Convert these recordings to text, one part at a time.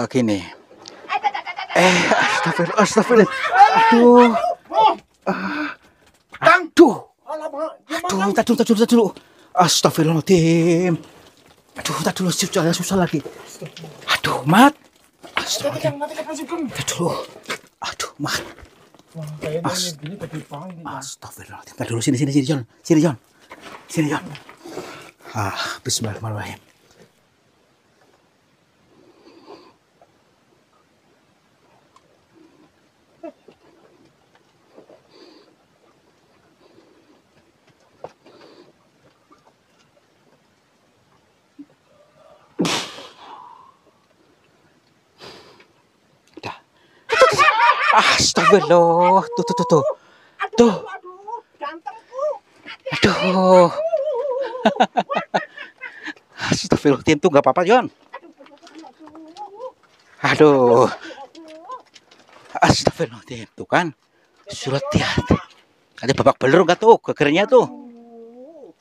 Gini. Astagfirullah, astagfirullah. Aduh. Aduh. Aduh, tak dulu. Astagfirullahaladzim. Aduh, tak dulu, susah lagi. Aduh, Mat. Astagfirullahaladzim. Tak dulu. Aduh, Mat. Astagfirullahaladzim. Tak dulu, sini, John. Sini, John. Bismillahirrahmanirrahim. Astagfirullah, tuh. Aduh. Astagfirullah, tuh nggak apa-apa, John. Aduh. Astagfirullah, tuh kan. Surat hati. Ada babak belur nggak tuh, gegernya tuh.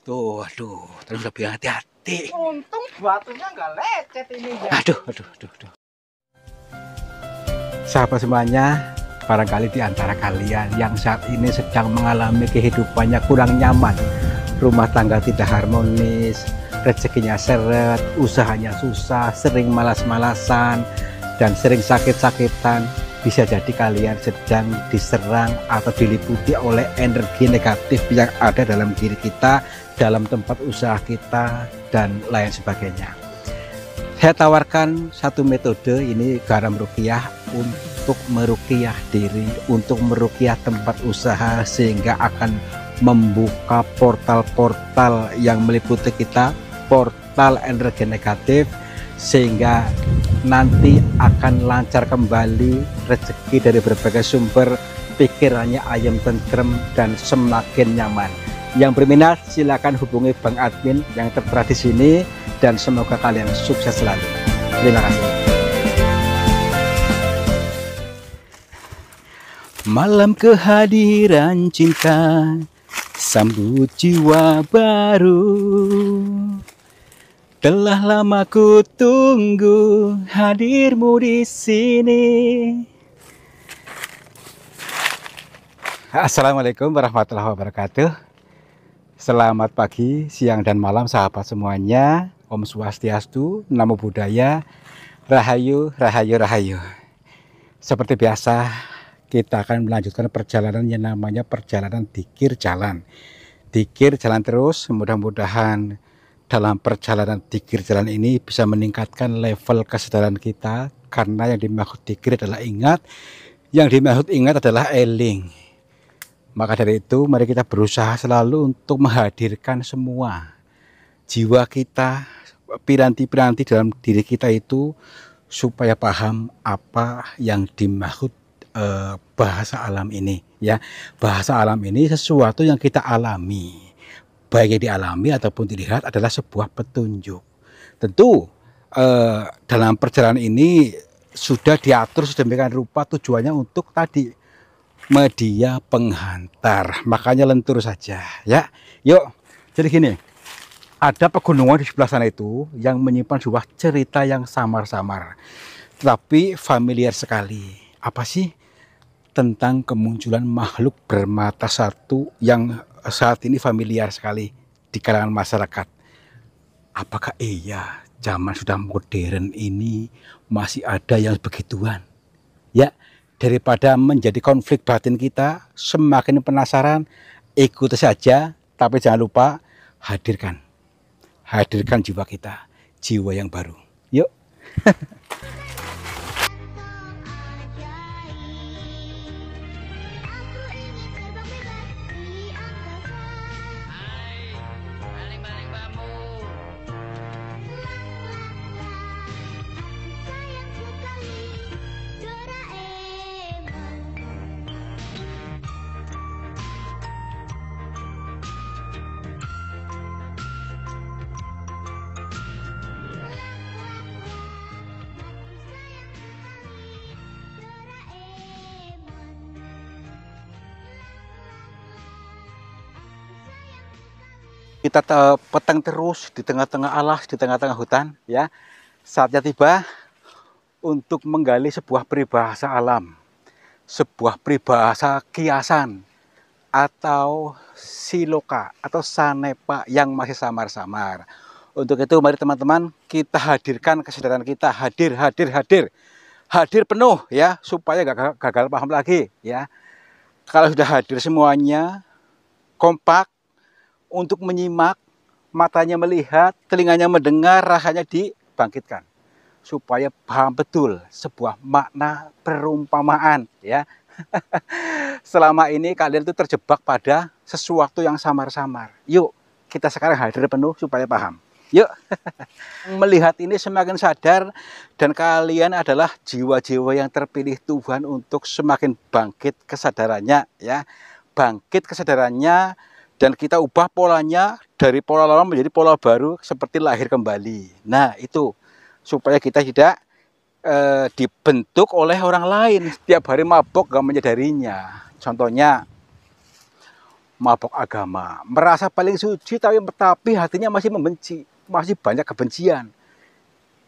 Tuh, aduh. Terus udah bilang hati-hati. Untung batunya nggak lecet ini. Aduh. Sahabat semuanya, barangkali di antara kalian yang saat ini sedang mengalami kehidupannya kurang nyaman, rumah tangga tidak harmonis, rezekinya seret, usahanya susah, sering malas-malasan, dan sering sakit-sakitan, bisa jadi kalian sedang diserang atau diliputi oleh energi negatif yang ada dalam diri kita, dalam tempat usaha kita, dan lain sebagainya. Saya tawarkan satu metode, ini garam ruqyah, untuk meruqyah diri, untuk meruqyah tempat usaha, sehingga akan membuka portal-portal yang meliputi kita, portal energi negatif, sehingga nanti akan lancar kembali rezeki dari berbagai sumber, pikirannya ayam tentrem dan semakin nyaman. Yang berminat silakan hubungi Bang Admin yang tertera di sini, dan semoga kalian sukses selalu. Terima kasih. Malam kehadiran cinta, sambut jiwa baru. Telah lama ku tunggu hadirmu di sini. Assalamualaikum warahmatullahi wabarakatuh. Selamat pagi, siang, dan malam sahabat semuanya. Om Swastiastu, Namo Buddhaya, Rahayu. Seperti biasa, kita akan melanjutkan perjalanan yang namanya perjalanan dzikir jalan. Dzikir jalan terus, mudah-mudahan dalam perjalanan dzikir jalan ini bisa meningkatkan level kesadaran kita, karena yang dimaksud dzikir adalah ingat, yang dimaksud ingat adalah eling. Maka dari itu, mari kita berusaha selalu untuk menghadirkan semua jiwa kita, piranti-piranti dalam diri kita itu, supaya paham apa yang dimaksud bahasa alam ini, ya. Bahasa alam ini sesuatu yang kita alami, baik yang dialami ataupun dilihat, adalah sebuah petunjuk. Tentu dalam perjalanan ini sudah diatur sedemikian rupa, tujuannya untuk tadi media penghantar, makanya lentur saja, ya. Yuk, jadi gini, ada pegunungan di sebelah sana itu yang menyimpan sebuah cerita yang samar-samar, tetapi familiar sekali. Apa sih? Tentang kemunculan makhluk bermata satu yang saat ini familiar sekali di kalangan masyarakat. Apakah iya zaman sudah modern ini masih ada yang begituan? Ya, daripada menjadi konflik batin kita, semakin penasaran, ikuti saja, tapi jangan lupa hadirkan jiwa kita, jiwa yang baru. Yuk. Kita petang terus di tengah-tengah alas, di tengah-tengah hutan, ya. Saatnya tiba untuk menggali sebuah peribahasa alam, sebuah peribahasa kiasan, atau siloka atau sanepa yang masih samar-samar. Untuk itu mari teman-teman kita hadirkan kesadaran kita, hadir penuh ya, supaya gak gagal paham lagi ya. Kalau sudah hadir semuanya, kompak untuk menyimak, matanya melihat, telinganya mendengar, rasanya dibangkitkan supaya paham betul sebuah makna perumpamaan ya. Selama ini kalian itu terjebak pada sesuatu yang samar-samar. Yuk, kita sekarang hadir penuh supaya paham. Yuk, melihat ini semakin sadar dan kalian adalah jiwa-jiwa yang terpilih Tuhan untuk semakin bangkit kesadarannya ya. Bangkit kesadarannya dan kita ubah polanya dari pola lama menjadi pola baru seperti lahir kembali. Nah, itu supaya kita tidak dibentuk oleh orang lain. Setiap hari mabok gak menyadarinya. Contohnya mabok agama, merasa paling suci tapi hatinya masih membenci, masih banyak kebencian.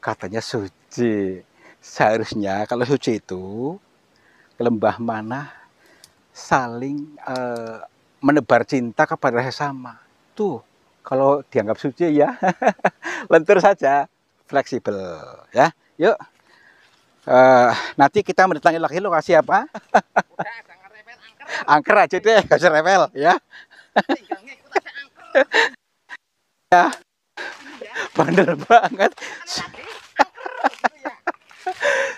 Katanya suci, seharusnya kalau suci itu ke lembah mana saling menebar cinta kepada sesama. Tuh, kalau dianggap suci ya lentur saja, fleksibel ya. Yuk, nanti kita mendatangi lagi lokasi apa? Udah jangan rewel angker. Angker aja deh, gak usah rewel ya. Tinggal ngikut aja angker. Ya, Ini ya. bener banget. Tadi angker gitu ya.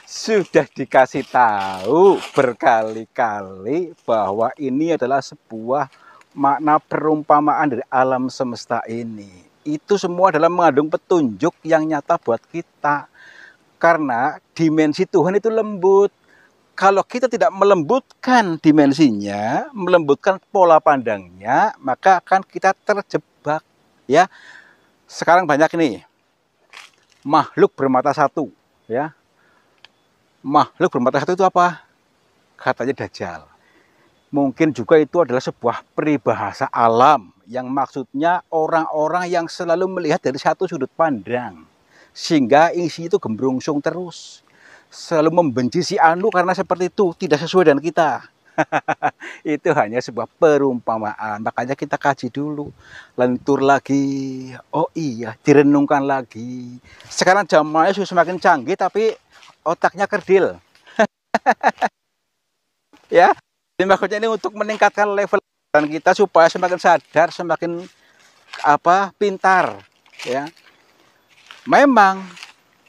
Sudah dikasih tahu berkali-kali bahwa ini adalah sebuah makna perumpamaan dari alam semesta ini. Itu semua adalah mengandung petunjuk yang nyata buat kita. Karena dimensi Tuhan itu lembut. Kalau kita tidak melembutkan dimensinya, melembutkan pola pandangnya, maka akan kita terjebak. Ya, sekarang banyak nih makhluk bermata satu. Ya, makhluk bermata satu itu apa? Katanya Dajjal. Mungkin juga itu adalah sebuah peribahasa alam yang maksudnya orang-orang yang selalu melihat dari satu sudut pandang. Sehingga isi itu gembrungsung terus. Selalu membenci si Anu karena seperti itu, tidak sesuai dengan kita. Itu hanya sebuah perumpamaan. Makanya kita kaji dulu, lentur lagi. Oh iya, direnungkan lagi. Sekarang zamannya sudah semakin canggih tapi otaknya kerdil. Ya, jadi maksudnya ini untuk meningkatkan level kita supaya semakin sadar, semakin pintar. Ya, memang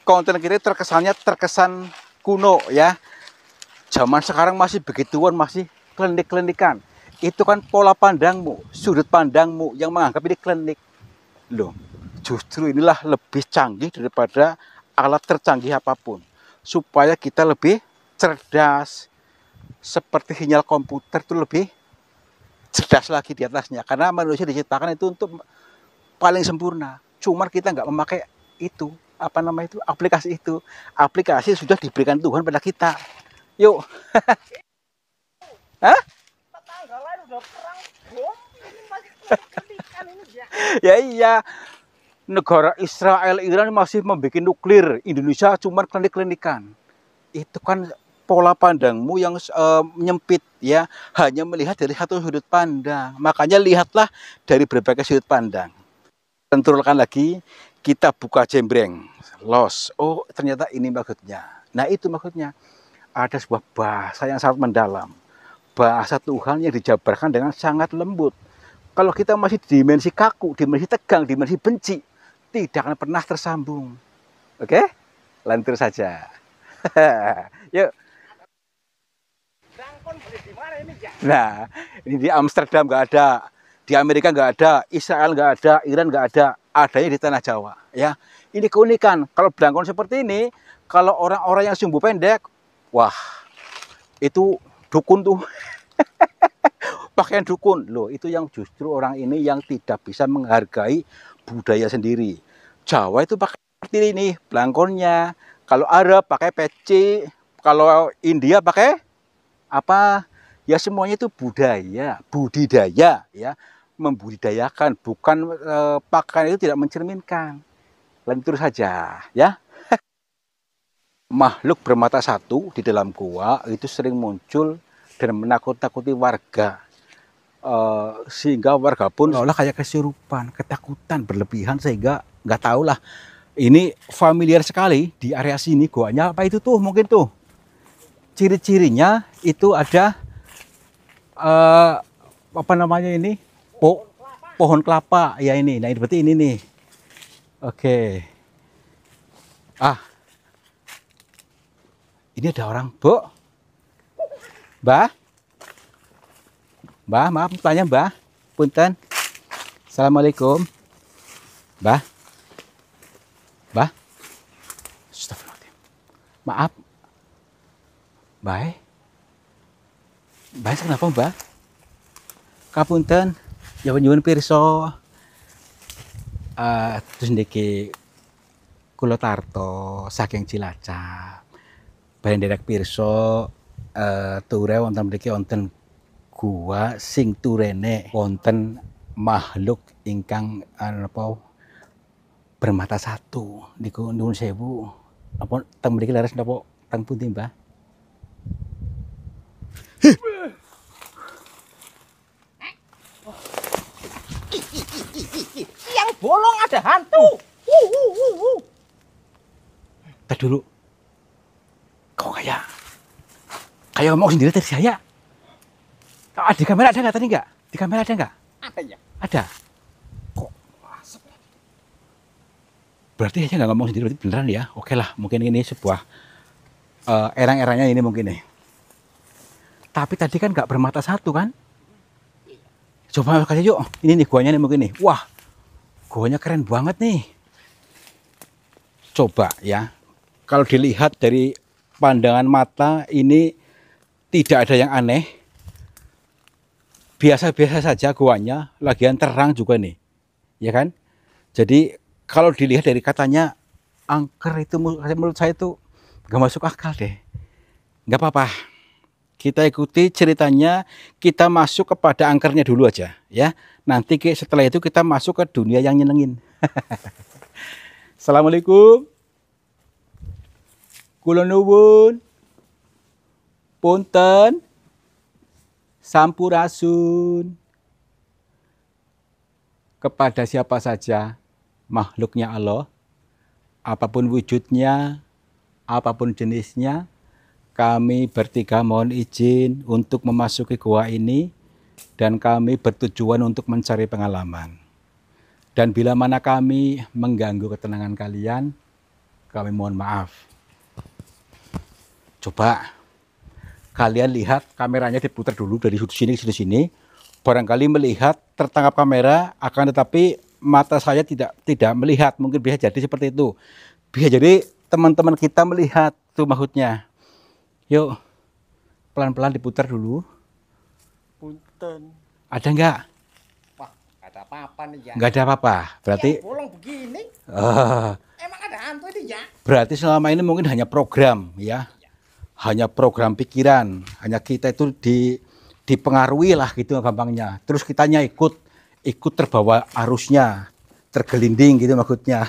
konten kita terkesan kuno ya. Zaman sekarang masih begituan, masih klinik-klinikan. Itu kan pola pandangmu, sudut pandangmu yang menganggap ini klinik. Loh, justru inilah lebih canggih daripada alat tercanggih apapun. Supaya kita lebih cerdas, seperti sinyal komputer itu lebih cerdas lagi di atasnya. Karena manusia diciptakan itu untuk paling sempurna. Cuman kita nggak memakai itu, aplikasi itu. Aplikasi sudah diberikan Tuhan pada kita. Yuk. Hah? Tetangga lain udah perang bom. Ini masih kelikan ini ya. Ya iya. Negara Israel, Iran masih membuat nuklir. Indonesia cuma klinik-klinikan. Itu kan pola pandangmu yang menyempit ya, hanya melihat dari satu sudut pandang. Makanya lihatlah dari berbagai sudut pandang. Tentukan lagi, kita buka jembreng, los. Oh, ternyata ini maksudnya. Nah, itu maksudnya. Ada sebuah bahasa yang sangat mendalam. Bahasa Tuhan yang dijabarkan dengan sangat lembut. Kalau kita masih di dimensi kaku, dimensi tegang, dimensi benci, tidak akan pernah tersambung. Oke? Lantur saja. Yuk. Dangkon beli di mana ini ya? Nah, ini di Amsterdam nggak ada, di Amerika nggak ada, Israel nggak ada, Iran nggak ada, adanya di tanah Jawa. Ya, ini keunikan. Kalau belangkon seperti ini, kalau orang-orang yang sumbu pendek, wah, itu dukun tuh. Pakaian dukun. Loh, itu yang justru orang ini yang tidak bisa menghargai budaya sendiri. Jawa itu pakai seperti ini, belangkonnya. Kalau Arab pakai peci, kalau India pakai apa? Ya semuanya itu budidaya ya. Membudidayakan, bukan pakaian itu tidak mencerminkan. Lentur saja ya. makhluk bermata satu di dalam gua itu sering muncul dan menakut-nakuti warga. Sehingga warga pun seolah kayak kesurupan, ketakutan berlebihan sehingga nggak tahu lah. Ini familiar sekali di area sini goanya apa itu tuh mungkin tuh. Ciri-cirinya itu ada apa namanya ini? Pohon kelapa ya ini. Nah, berarti ini nih. Oke. Ini ada orang, Bu. Mbah. Mbah, maaf tanya Mbah. Punten. Assalamualaikum. Mbah. Mbah. Astagfirullahaladzim. Maaf. Mbah. Mbah kenapa Mbah? Kapunten. Ya nyuwun pirsa. Terus niki kula tarto saking Cilacap. Bareng derek pirsa ture wonten mriki wonten gua sing turene wonten makhluk ingkang apa bermata satu niku nuwun sewu. Apa teng mriki leres napa teng pundi, Mbah? Yang bolong ada hantu. Tadi dulu. Kok kayak ngomong sendiri tadi saya. Di kamera ada nggak tadi nggak? Di kamera ada nggak? Ada ya? Ada. Kok berarti aja nggak ngomong sendiri, berarti beneran ya? Oke lah, mungkin ini sebuah erang-erangnya ini mungkin nih. Tapi tadi kan nggak bermata satu kan? Coba kasih yuk. Ini nih guanya nih mungkin nih. Wah, guanya keren banget nih. Coba ya. Kalau dilihat dari pandangan mata ini tidak ada yang aneh. Biasa-biasa saja guanya, lagian terang juga nih. Ya kan? Jadi kalau dilihat dari katanya angker itu menurut saya itu nggak masuk akal deh. Nggak apa-apa. Kita ikuti ceritanya, kita masuk kepada angkernya dulu aja ya. Nanti setelah itu kita masuk ke dunia yang nyenengin. Assalamualaikum. Kula nuwun. Punten. Sampurasun. Kepada siapa saja makhluknya Allah, apapun wujudnya, apapun jenisnya, kami bertiga mohon izin untuk memasuki gua ini dan kami bertujuan untuk mencari pengalaman. Dan bila mana kami mengganggu ketenangan kalian, kami mohon maaf. Coba kalian lihat kameranya diputar dulu dari sini ke sini. Barangkali melihat tertangkap kamera, akan tetapi mata saya tidak melihat. Mungkin bisa jadi seperti itu. Bisa jadi teman-teman kita melihat tuh maksudnya. Yuk, pelan-pelan diputar dulu. Punten. Ada nggak? Wah, nggak ada apa-apa nih ya. Nggak ada apa-apa. Berarti yang bolong begini. Emang ada hantu ini ya? Berarti selama ini mungkin hanya program ya. Hanya program pikiran. Hanya kita itu dipengaruhi lah gitu gampangnya. Terus kitanya ikut terbawa arusnya, tergelinding gitu maksudnya.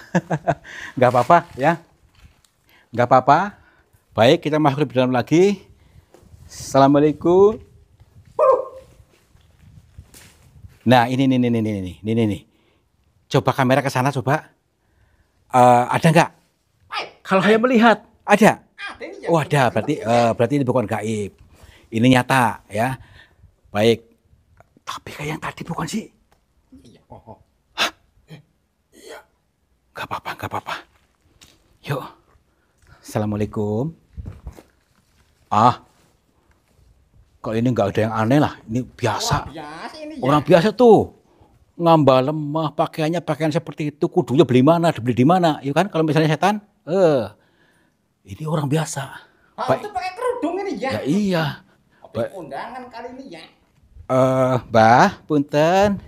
Nggak apa-apa ya. Nggak apa-apa. Baik, kita masuk lebih dalam lagi. Assalamualaikum. Nah, ini nih. Coba kamera ke sana coba. Ada nggak? Kalau saya melihat, ada. Ada ini ya. Oh, ada. Berarti ini bukan gaib. Ini nyata ya. Baik. Tapi kayak yang tadi bukan sih? Iya. Hah? Iya. Nggak apa-apa. Yuk. Assalamualaikum. Kalau ini nggak ada yang aneh lah. Ini biasa. Orang biasa tuh. Ngambal lemah, pakaian seperti itu. Kudunya beli di mana? Ya kan? Kalau misalnya setan, ini orang biasa. Itu pakai kerudung ini ya? Ya iya. Undangan kali ini ya. Mbah, punten.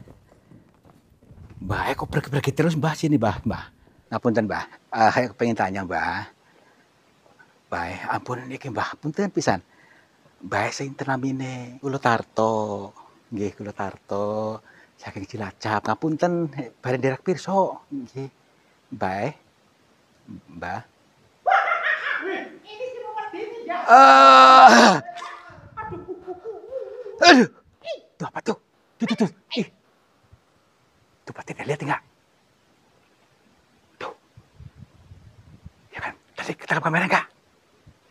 Mbah, kok pergi terus Mbah sini Mbah. Nah, punten Mbah. Saya pengen tanya Mbah. Baik, ampun niki Mbah, punten pisan. Mbah sing namine kula Tarto. Nggih, kula Tarto saking Cilacap. Ngapunten bareng derek pirsa. Nggih. Mbah. Ah, aduh, tuh apa tuh? Tuh. Ih, tuh Pak tidak lihat nggak? Tuh, ya kan? Tadi ketangkap kamera nggak?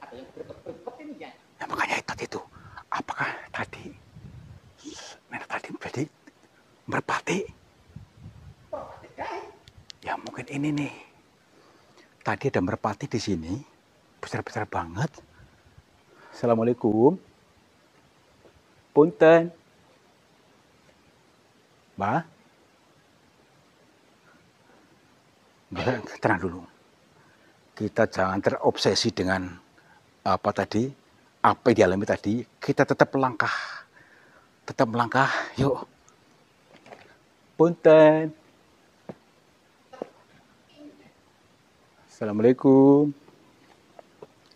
Ada yang berpet-berpet ini ya. Ya makanya itu. Apakah tadi nenek tadi berarti merpati? Ya mungkin ini nih. Tadi ada merpati di sini, besar-besar banget. Assalamualaikum. Punten. Mbak. Mbak, tenang dulu. Kita jangan terobsesi dengan apa tadi, apa yang dialami tadi. Kita tetap melangkah. Yuk. Punten. Assalamualaikum.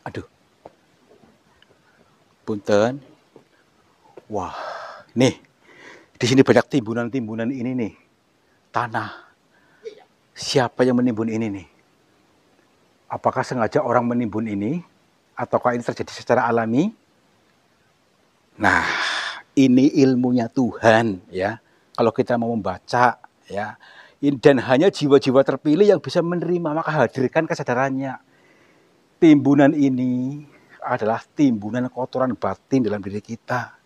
Aduh. Punten. Wah, nih. Di sini banyak timbunan-timbunan ini nih. Tanah. Siapa yang menimbun ini nih? Apakah sengaja orang menimbun ini? Ataukah ini terjadi secara alami? Nah, ini ilmunya Tuhan ya. Kalau kita mau membaca ya. Dan hanya jiwa-jiwa terpilih yang bisa menerima, maka hadirkan kesadarannya. Timbunan ini adalah timbunan kotoran batin dalam diri kita.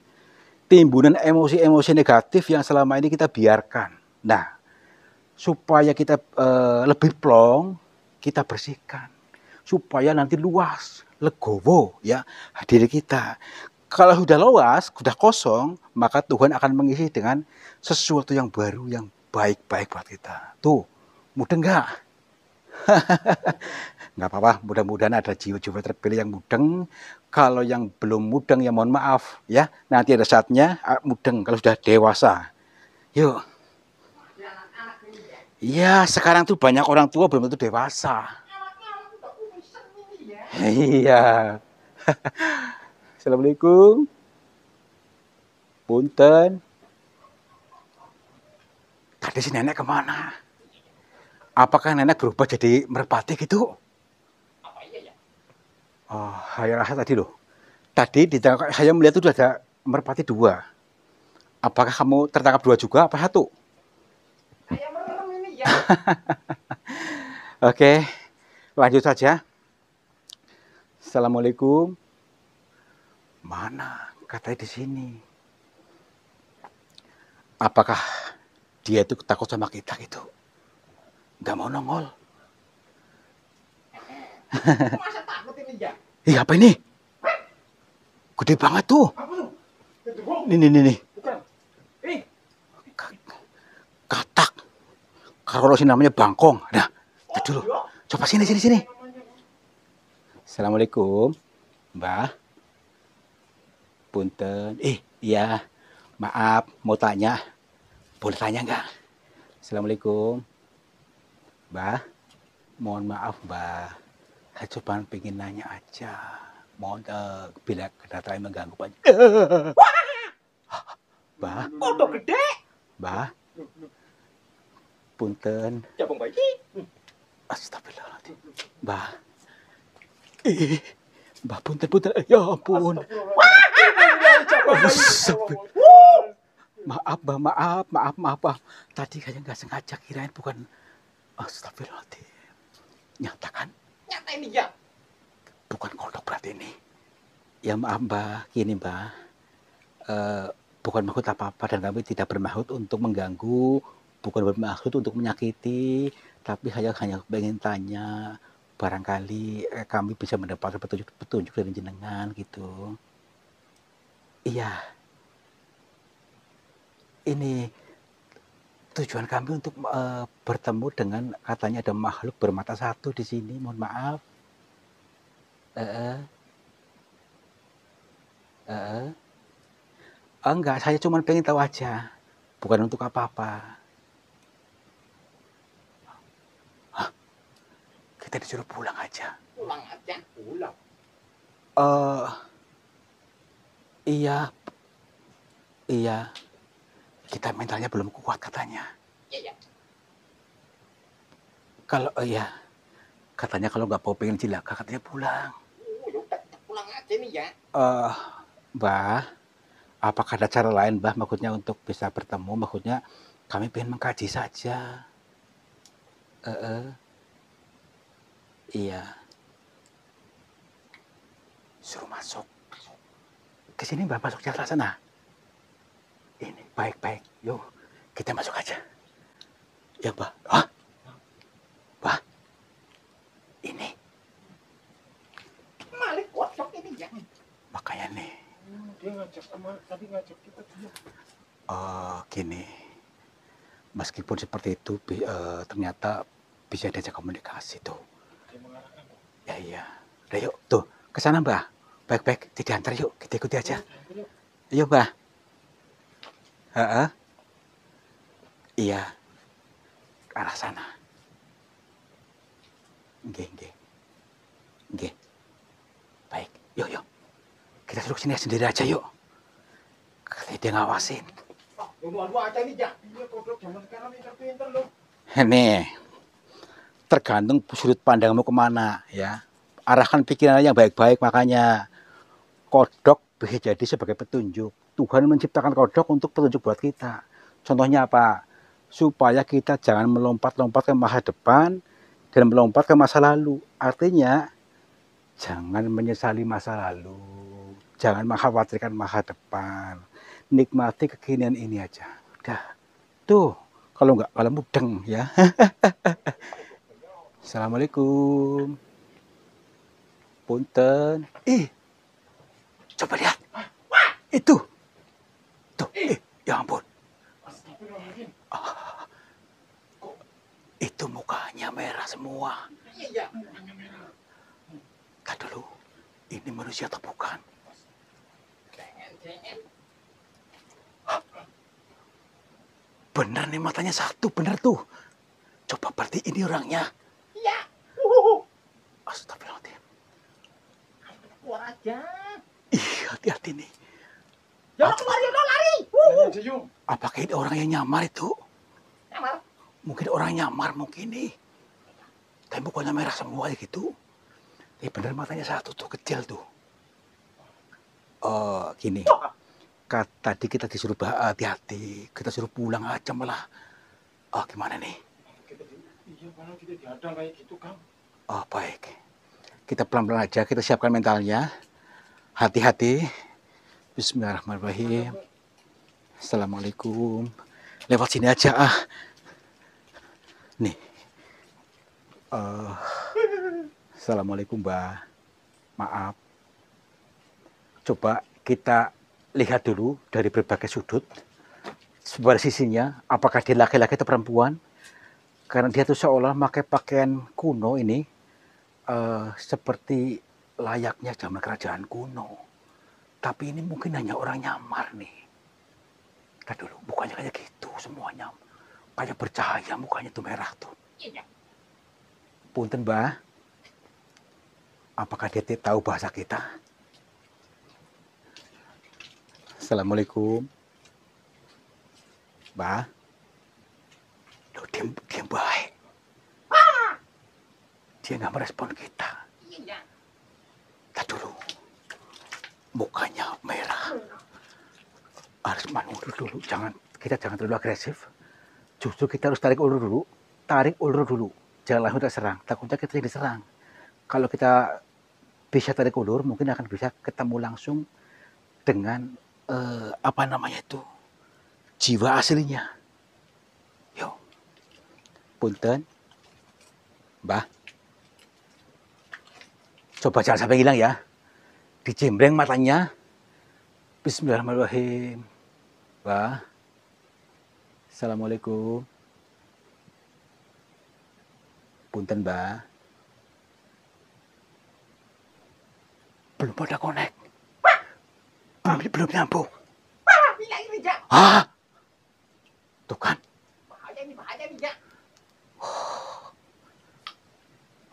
Timbunan emosi-emosi negatif yang selama ini kita biarkan. Nah, supaya kita lebih plong, kita bersihkan. Supaya nanti luas, legowo ya diri kita. Kalau sudah luas, sudah kosong, maka Tuhan akan mengisi dengan sesuatu yang baru, yang baik-baik buat kita. Tuh, mudeng nggak? Nggak apa-apa, mudah-mudahan ada jiwa-jiwa terpilih yang mudeng. Kalau yang belum mudeng ya mohon maaf ya. Nanti ada saatnya mudeng kalau sudah dewasa. Yuk. Iya, sekarang tuh banyak orang tua belum tentu dewasa. Iya. Assalamualaikum. Punten. Tadi si nenek kemana? Apakah nenek berubah jadi merpati gitu? Apa iya ya? Oh, saya rasa tadi loh. Tadi saya melihat itu ada merpati 2. Apakah kamu tertangkap 2 juga apa 1? Kayak merem ini ya. Oke, lanjut saja. Assalamualaikum. Mana? Katanya di sini. Apakah dia itu takut sama kita gitu? Gak mau nongol. Masa takut ini ya? Ih, apa ini? Gede banget tuh. Apa tuh? Nih. Bukan. Katak. Kalau sini namanya bangkong. Nah, itu dulu. Coba sini. Assalamualaikum, Mbah. Punten. Iya. Maaf, mau tanya. Boleh tanya nggak? Assalamualaikum. Mbah. Mohon maaf, Mbah. Saya cuma pengen nanya aja. Mohon bila kedatangan mengganggu Pak. Mbah. Kodok gede. Mbah. Punten. Jabang bayi. Astagfirullahaladzim. Mbah. Mbah punten. Ya ampun. Maaf, Mbah, maaf. Tadi kayaknya nggak sengaja, kirain bukan. Astagfirullahaladzim. Nyatakan. Nyata ini ya. Bukan kodok berarti ini. Ya maaf, Mbah. Gini, Mbah. Bukan maksud apa-apa dan kami tidak bermaksud untuk mengganggu, bukan bermaksud untuk menyakiti, tapi saya hanya ingin tanya, barangkali kami bisa mendapatkan petunjuk dari jenengan gitu. Iya, ini tujuan kami untuk bertemu dengan katanya ada makhluk bermata 1 di sini. Mohon maaf. Enggak, saya cuma pengen tahu aja, bukan untuk apa-apa. Hah? Kita disuruh pulang aja. Pulang aja. Pulang. Iya. Kita mentalnya belum kuat katanya. Iya. Kalau katanya kalau nggak mau pengen cilaka katanya pulang. Yaudah, pulang aja ini ya. Mbah, apakah ada cara lain, Mbah, maksudnya untuk bisa bertemu? Maksudnya kami pengen mengkaji saja. Iya, suruh masuk. Ke sini, Mbah, masuk jalan sana. Ini baik-baik. Yuk, kita masuk aja. Ya, Mbah. Hah? Mbah, ini. Malik kodok ini ya. Makanya nih. Dia ngajak tadi ngajak kita dia. Gini. Meskipun seperti itu, ternyata bisa diajak komunikasi tuh. Dia mengarahkan. Ya iya. Udah yuk, tuh ke sana, Mbah. Baik-baik, diantar yuk, kita ikuti aja. Yuk, Mbah. Iya, ke arah sana. Nggih. Baik, yuk. Kita suruh sini sendiri aja yuk. Dia ngawasin. Lu aja nih ya. Iya kodok zaman sekarang pinter loh. Nih, tergantung sudut pandangmu kemana ya. Arahkan pikirannya yang baik-baik, makanya kodok bisa jadi sebagai petunjuk. Tuhan menciptakan kodok untuk petunjuk buat kita. Contohnya apa? Supaya kita jangan melompat-lompat ke masa depan dan melompat ke masa lalu. Artinya, jangan menyesali masa lalu. Jangan mengkhawatirkan masa depan. Nikmati kekinian ini aja. Udah. Tuh, kalau mudeng ya. Assalamualaikum. Punten. Coba lihat. Itu. Tuh, ya ampun. Itu mukanya merah semua. Iya. Tadi dulu, ini manusia atau bukan? Bener nih, matanya satu, bener tuh. Coba berarti ini orangnya. Iya. Astagfirullahaladzim. Keluar aja. Ih, hati-hati nih. Ya lari. Apakah ini orang yang nyamar itu? Nyamar. Mungkin orang nyamar mungkin nih. Tapi mukanya merah semua gitu. Bener matanya satu tuh, kecil tuh. Gini. Tadi kita disuruh hati-hati. Kita suruh pulang aja malah. Gimana nih? Iya, malah kita dihadang kayak gitu, Kang. Baik. Kita pelan-pelan aja, kita siapkan mentalnya. Hati-hati. Bismillahirrahmanirrahim. Assalamualaikum. Lewat sini aja Nih. Assalamualaikum, Mbak. Maaf. Coba kita lihat dulu dari berbagai sudut. Sebuah sisinya, apakah dia laki-laki atau perempuan? Karena dia tuh seolah pakai pakaian kuno ini, seperti layaknya zaman kerajaan kuno. Tapi ini mungkin hanya orang nyamar nih. Lihat dulu, mukanya kayak gitu semuanya. Kayak bercahaya, mukanya tuh merah tuh. Iya. Punten, Mbah. Apakah dia tahu bahasa kita? Assalamualaikum. Mbah. Loh, dia baik. Dia nggak merespon kita. Iya. Lihat dulu. Mukanya merah. Harus mandur dulu. Kita jangan terlalu agresif. Justru kita harus tarik ulur dulu. Jangan langsung kita serang. Takutnya kita yang diserang. Kalau kita bisa tarik ulur, mungkin akan bisa ketemu langsung dengan jiwa aslinya. Yuk. Punten. Mbah. Coba jangan sampai hilang ya. Dijembreng matanya. Bismillahirrahmanirrahim. Mbah. Assalamualaikum. Punten, Mbah. Belum pada connect. Belum nyambung. Hilang ini, Jak. Tuh kan. Bahaya nih, Jak.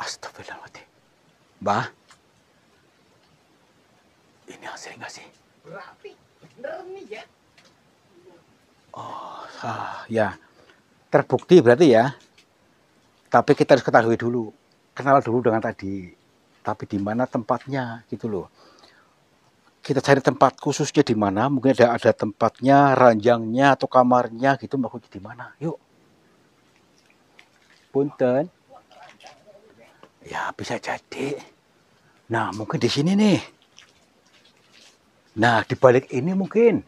Astagfirullahaladzim. Mbah. Ini asli nggak sih? Berarti bener nih, ya. Ya. Terbukti berarti ya. Tapi kita harus ketahui dulu. Kenal dulu dengan tadi. Tapi di mana tempatnya gitu loh. kita cari tempat khususnya di mana, mungkin ada tempatnya, ranjangnya atau kamarnya gitu, maksudnya di mana. Yuk. Punten. Ya, bisa jadi. Nah, mungkin di sini nih. Nah, di balik ini mungkin.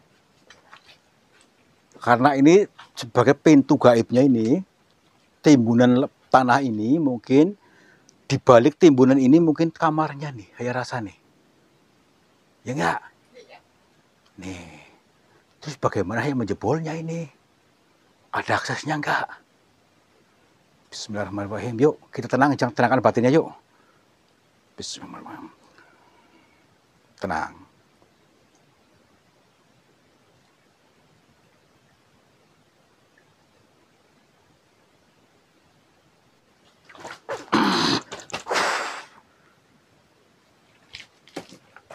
Karena ini sebagai pintu gaibnya ini, timbunan tanah ini mungkin di balik timbunan ini mungkin kamarnya nih, saya rasa nih. Ya enggak? Nih. Terus bagaimana yang menjebolnya ini? Ada aksesnya enggak? Bismillahirrahmanirrahim. Yuk, kita tenangkan batinnya yuk. Bismillahirrahmanirrahim. Tenang.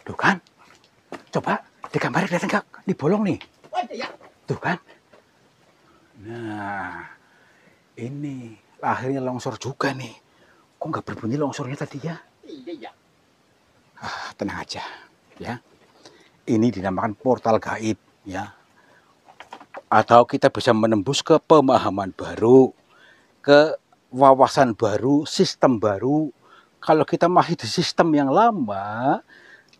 Tuh kan? Coba di kamar kelihatan nggak? Di bolong nih. Tuh kan? Nah, ini akhirnya longsor juga nih. Kok nggak berbunyi longsornya tadi ya? Iya. Tenang aja, ya. Ini dinamakan portal gaib, ya. Atau kita bisa menembus ke pemahaman baru, ke wawasan baru, sistem baru. Kalau kita masih di sistem yang lama,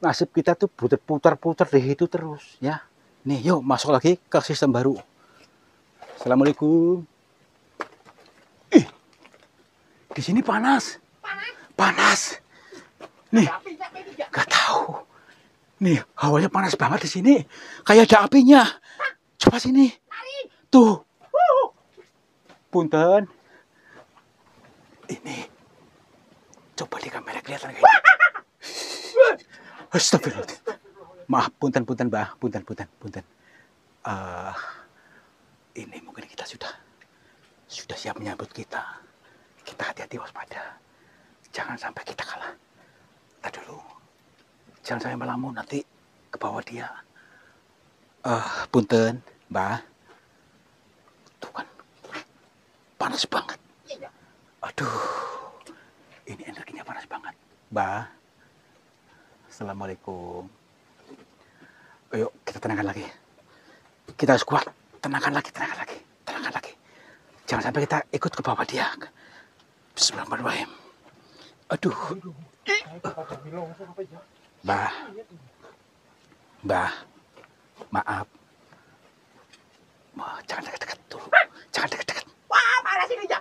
nasib kita tuh putar-putar di situ terus, ya. Nih, yuk masuk lagi ke sistem baru. Assalamualaikum. Ih, di sini panas. Panas. Nih, gak tahu. Nih, hawanya panas banget di sini. Kayak ada apinya. Coba sini. Tuh. Punten. Ini. Coba di kamera kelihatan kayak ini. Astagfirullahaladzim. Maaf, punten, Mbah. Punten. Ini mungkin kita sudah siap menyambut kita. Kita hati-hati waspada. Jangan sampai kita kalah. Kita dulu. Jangan sampai melamun nanti ke bawah dia. Punten, Mbah. Tuh kan. Panas banget. Aduh. Ini energinya panas banget. Mbah. Assalamualaikum. Ayo kita tenangkan lagi. Kita harus kuat. Tenangkan lagi. Jangan sampai kita ikut ke bawah dia. Bismillahirrahmanirrahim. Aduh. Mbah. Maaf. Jangan dekat-dekat dulu. Jangan dekat-dekat. Wah, panas ini ya.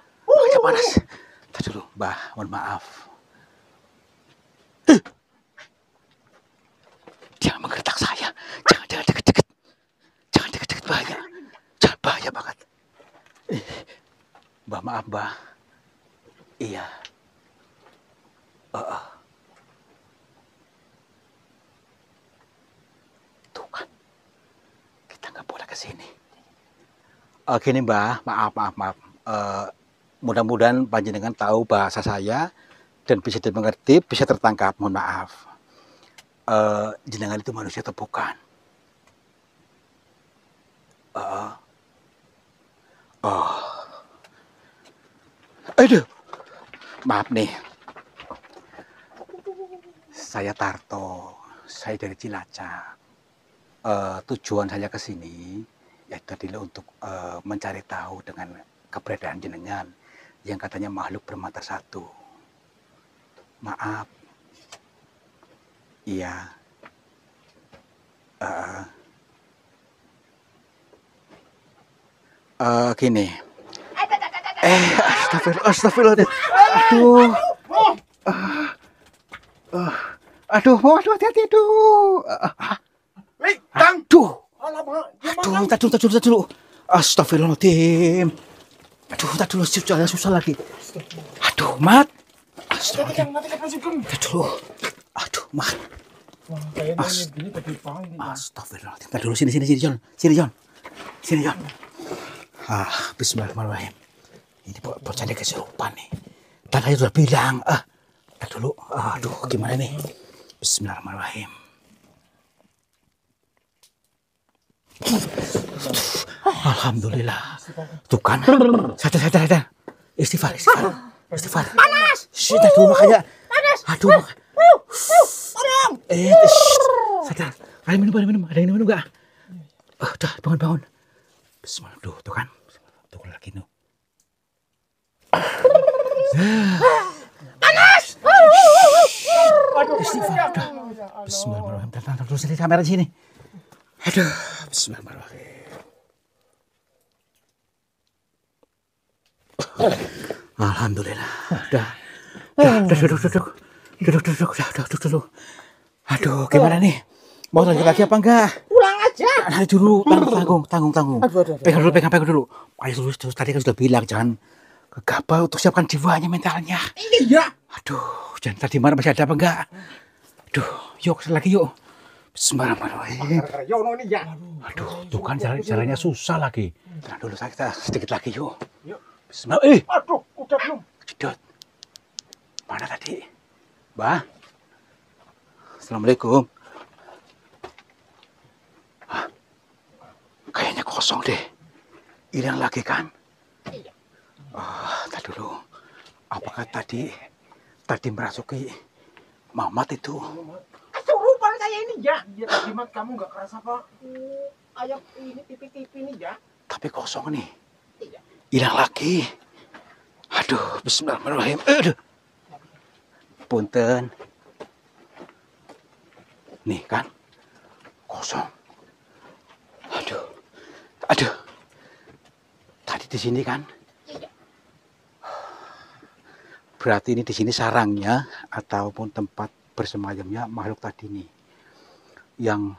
Panas. Tadi dulu, Mbah. Mohon maaf. Dia menggertak saya. Jangan dekat-dekat. Jangan dekat-dekat, bahaya. Bahaya banget. Mbah, maaf, Mbah. Iya. Tuh kan. Kita nggak boleh ke sini. Gini, Mbah. Maaf. Mudah-mudahan panjenengan tahu bahasa saya dan bisa dimengerti, bisa tertangkap. Mohon maaf. Jenengan itu manusia atau bukan? Aduh, maaf nih. Saya Tarto, saya dari Cilacap. Tujuan saya ke sini yaitu adalah untuk mencari tahu dengan keberadaan jenengan yang katanya makhluk bermata satu. Maaf. Iya. Gini. Astagfirullahaladzim. Aduh, hati-hati, aduh. Aduh, dulu. Astagfirullahaladzim. Aduh, dulu, susah lagi. Aduh, Mat. Astagfirullahaladzim. Aduh, Mat. Astagfirullahaladzim. Dulu, sini, John. Bismillahirrahmanirrahim. Ini bocah dia kesurupan nih. Tadi sudah bilang. Dulu. Aduh, gimana nih? Bismillahirrahmanirrahim. Alhamdulillah. Tuh kan. Sadar. Istighfar. Panas. Sudah dulu makanya. Panas. Aduh. Tolong. Kalian minum. Ada yang minum nggak? Udah, bangun. Bismillah, tuh kan. Tuh lagi tuh. Panas. Istighfar, udah. Bismillahirrahmanirrahim. Tahan terus ini kamera sini. Aduh, bismillahirrahmanirrahim. Alhamdulillah. Udah, duduk. Udah. Aduh, gimana nih? Mau lanjut lagi apa enggak? Pulang aja. Nanti dulu, tanggung. Aduh. Pegang dulu. Ayo terus tadi kan sudah bilang jangan gegabah untuk siapkan jiwanya, mentalnya. Iya. Aduh, jangan tadi mana masih ada apa enggak? Aduh, yuk lagi yuk. Bismillahirrahmanirrahim. Yono ini ya. Aduh, tuh kan caranya susah lagi. Tenang dulu kita sedikit lagi yuk. Yuk. Bismillah. Aduh, udah belum. Jedot. Mana tadi? Mbah. Assalamualaikum. Hah? Kayaknya kosong deh. Hilang lagi kan? Iya. Tadi dulu. Apakah tadi merasuki Mamat itu? Kesurupan saya ini ya. Dia tadi mat kamu nggak kerasa apa? Ayam ini tipi-tipi nih ya. Tapi kosong nih. Iya. Hilang lagi. Aduh, bismillahirrahmanirrahim. Aduh. Punten. Nih kan. Kosong. Aduh. Tadi di sini kan? Iya. Berarti ini di sini sarangnya ataupun tempat bersemayamnya makhluk tadi nih. Yang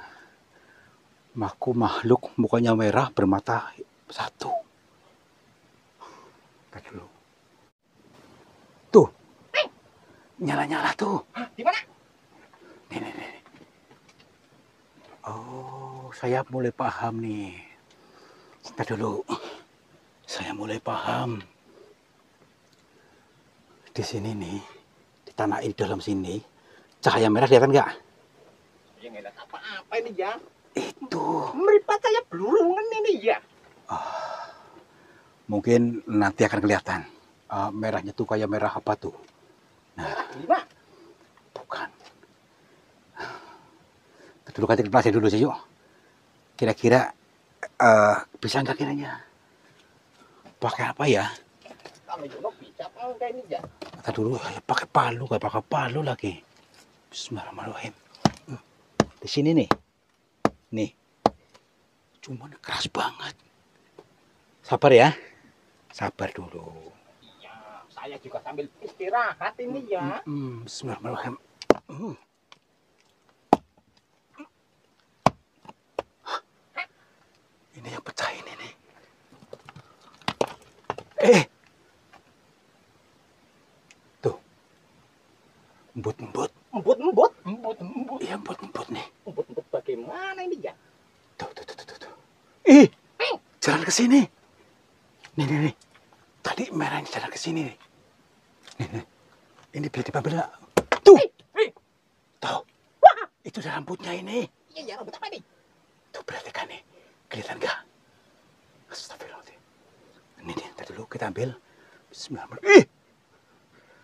makhluk mukanya merah bermata satu. Tadi dulu. Tuh. Nyala-nyala tuh. Hah, di mana? Nih. Oh, saya mulai paham nih. Sebentar dulu. Saya mulai paham. Di sini nih, di tanah ini dalam sini, cahaya merah kelihatan nggak? Ya nggak lihat apa-apa ini ya. Itu. Meripat saya belurungan ini ya. Mungkin nanti akan kelihatan. Merahnya tuh kayak merah apa tuh? Nah, Gimana? bukan. Dulu kita pelajari dulu sih yuk. Kira-kira bisa nggak kiranya? Pakai apa ya? Kalau Yono bisa apa enggak ini ya? Kata dulu pakai palu, nggak pakai palu lagi. Bismillahirrahmanirrahim. Di sini nih. Cuman keras banget. Sabar ya. Sabar dulu. Iya, saya juga sambil istirahat ini ya. Bismillahirrahmanirrahim. Ini yang pecah ini nih. Tuh. Embut. Embut. Iya, embut nih. Embut bagaimana ini ya? Tuh. Jalan ke sini. Nih. Tadi merahnya jalan ke sini nih. Nih. Ini bila dipambil. Tuh. Tuh. Itu ada rambutnya ini. Iya, rambut apa ini? Tuh berarti kan nih. Kelihatan nggak? Astagfirullahaladzim. Ini tadi dulu kita ambil. Bismillahirrahmanirrahim.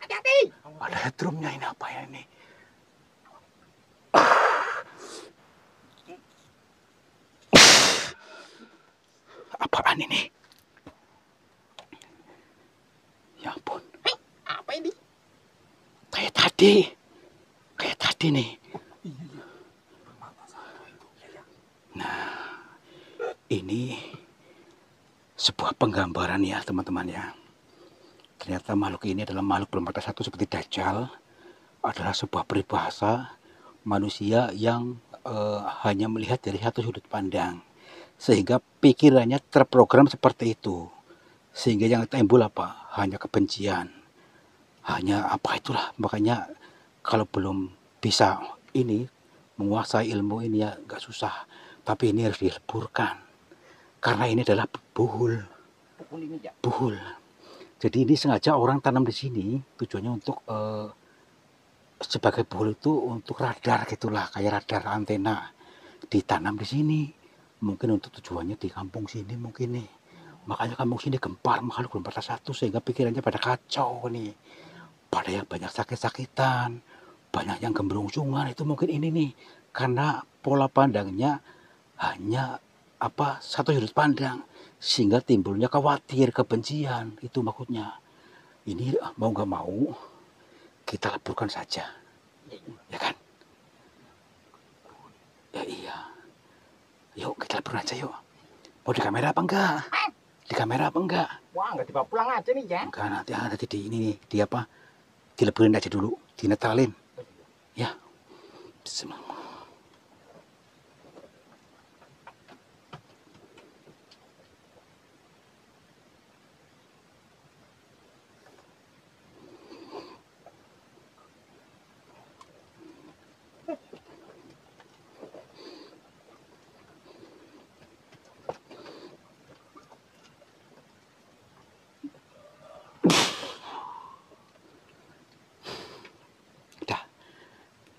Hati-hati. Ada headroomnya ini apa ya ini? Apaan ini? Ya ampun. Apa ini? Kayak tadi nih. Nah, ini sebuah penggambaran ya teman-teman ya. Ternyata makhluk ini adalah makhluk bermata satu seperti Dajjal. Adalah sebuah peribahasa manusia yang hanya melihat dari satu sudut pandang. Sehingga pikirannya terprogram seperti itu. Sehingga yang timbul apa? Hanya kebencian. Hanya apa itulah. Makanya kalau belum bisa ini menguasai ilmu ini ya nggak susah. Tapi ini harus dileburkan. Karena ini adalah buhul. Pukul ini ya. Buhul. Jadi ini sengaja orang tanam di sini tujuannya untuk sebagai buhul itu untuk radar gitulah, kayak radar antena ditanam di sini. Mungkin untuk tujuannya di kampung sini mungkin nih. Makanya kampung sini gempar makhluk bermata satu sehingga pikirannya pada kacau nih. Pada yang banyak sakit-sakitan, banyak yang gembrungsungan itu mungkin ini nih karena pola pandangnya hanya satu sudut pandang, sehingga timbulnya khawatir, kebencian. Itu maksudnya. Ini mau nggak mau kita leburkan saja, ya kan? Ya iya. Yuk kita leburkan aja yuk. Mau di kamera apa enggak? Di kamera apa enggak? Wah, nggak dibawa pulang aja nih ya. Enggak, nanti di ini nih, dileburin aja dulu, dinetralin. Ya. Bismillah.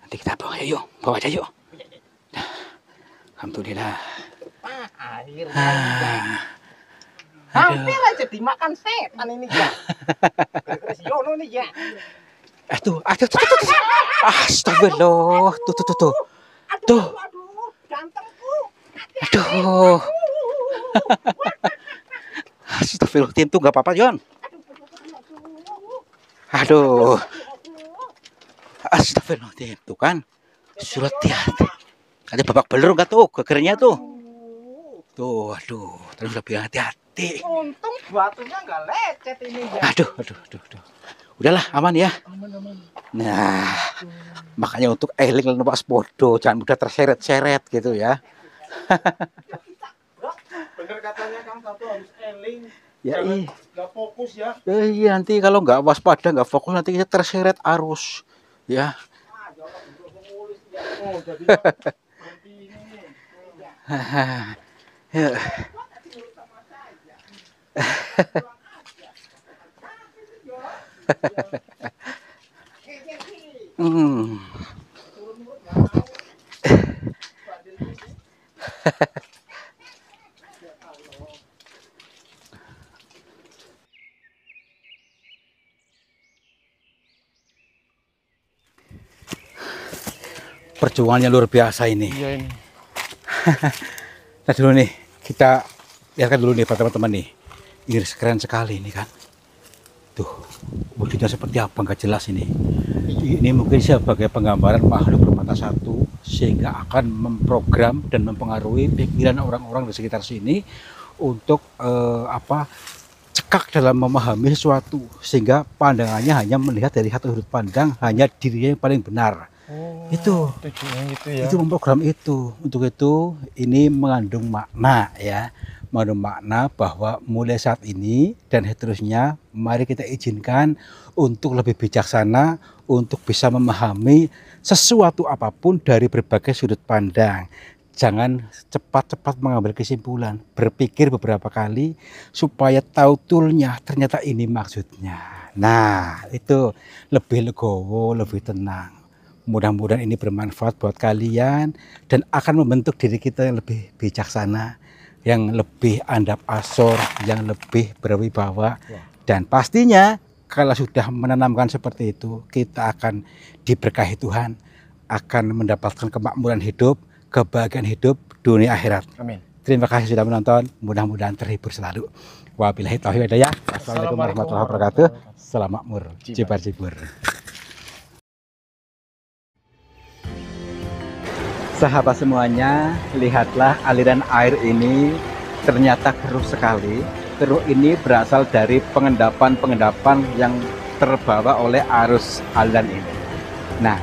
Nanti kita bawa, yuk, bawa aja yuk. Nah, alhamdulillah. Akhirnya. Hampir aja dimakan setan ini ya. Gara-gara si Yono nih ya. Tuh. Astagfirullah. Tuh. Aduh, gantengku. Aduh. Astagfirullah, tuh nggak apa-apa, Yon. Aduh. Astagfirullahaladzim, tuh kan surat hati. Ada babak belur nggak tuh gegernya tuh? Tuh, aduh, terus udah bilang hati-hati. Untung batunya nggak lecet ini ya. Aduh. Udahlah, aman ya. Aman. Nah, makanya untuk eling lan Pak Spodo, jangan mudah terseret-seret gitu ya. Bener katanya Kang Tato harus eling. Ya iya. Nggak fokus ya. Iya, nanti kalau nggak waspada, nggak fokus, nanti kita terseret arus. Ya. Oh, jadi berhenti ini. Ya. Perjuangannya luar biasa ini. Iya ini. Nah dulu nih, kita lihatkan dulu nih teman-teman nih. Ini keren sekali ini kan. Tuh, wujudnya seperti apa nggak jelas ini. Ini mungkin sebagai penggambaran makhluk bermata satu, sehingga akan memprogram dan mempengaruhi pikiran orang-orang di sekitar sini untuk cekak dalam memahami sesuatu, sehingga pandangannya hanya melihat dari satu sudut pandang, hanya dirinya yang paling benar. Itu gitu ya. Itu memprogram itu. Untuk itu ini mengandung makna ya, mengandung makna bahwa mulai saat ini dan seterusnya mari kita izinkan untuk lebih bijaksana, untuk bisa memahami sesuatu apapun dari berbagai sudut pandang. Jangan cepat-cepat mengambil kesimpulan, berpikir beberapa kali supaya tahu toolnya, ternyata ini maksudnya. Nah, itu lebih legowo, lebih tenang. Mudah-mudahan ini bermanfaat buat kalian dan akan membentuk diri kita yang lebih bijaksana, yang lebih andap asor, yang lebih berwibawa. Dan pastinya kalau sudah menanamkan seperti itu, kita akan diberkahi Tuhan, akan mendapatkan kemakmuran hidup, kebahagiaan hidup dunia akhirat. Amin. Terima kasih sudah menonton, mudah-mudahan terhibur selalu. Wabillahi taufiq wal hidayah. Wassalamualaikum warahmatullahi wabarakatuh. Salam makmur, jibar-jibur. Sahabat semuanya, lihatlah aliran air ini ternyata keruh sekali. Keruh ini berasal dari pengendapan-pengendapan yang terbawa oleh arus aliran ini. Nah,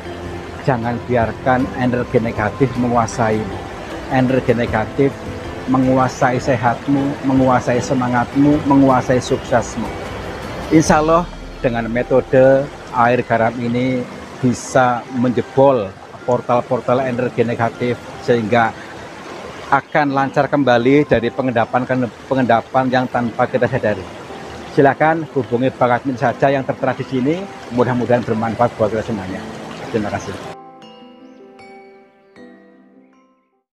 jangan biarkan energi negatif menguasaimu. Energi negatif menguasai sehatmu, menguasai semangatmu, menguasai suksesmu. Insya Allah dengan metode air garam ini bisa menjebol portal-portal energi negatif sehingga akan lancar kembali dari pengendapan yang tanpa kita sadari. Silakan hubungi Bang Admin saja yang tertera di sini. Mudah-mudahan bermanfaat buat kita semuanya. Terima kasih.